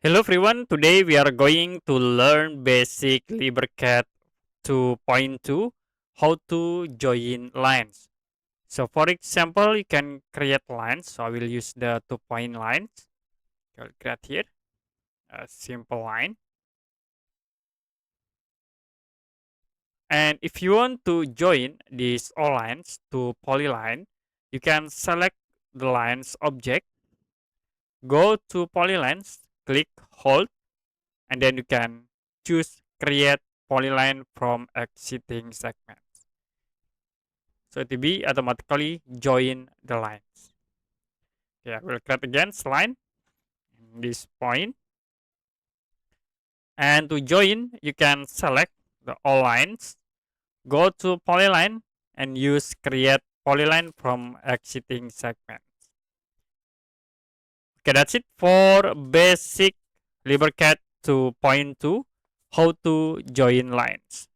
Hello everyone, today we are going to learn basic LibreCAD 2.2 how to join lines. So for example, you can create lines. So I will use the 2-point lines. I'll create here a simple line. And if you want to join these all lines to polyline, you can select the lines object, go to polylines, click hold, and then you can choose create polyline from existing segments. So it will be automatically join the lines. Okay, I will create again line in this point. And to join, you can select the all lines, go to polyline and use create polyline from existing segments. Okay, that's it for basic LibreCAD 2.2 how to join lines.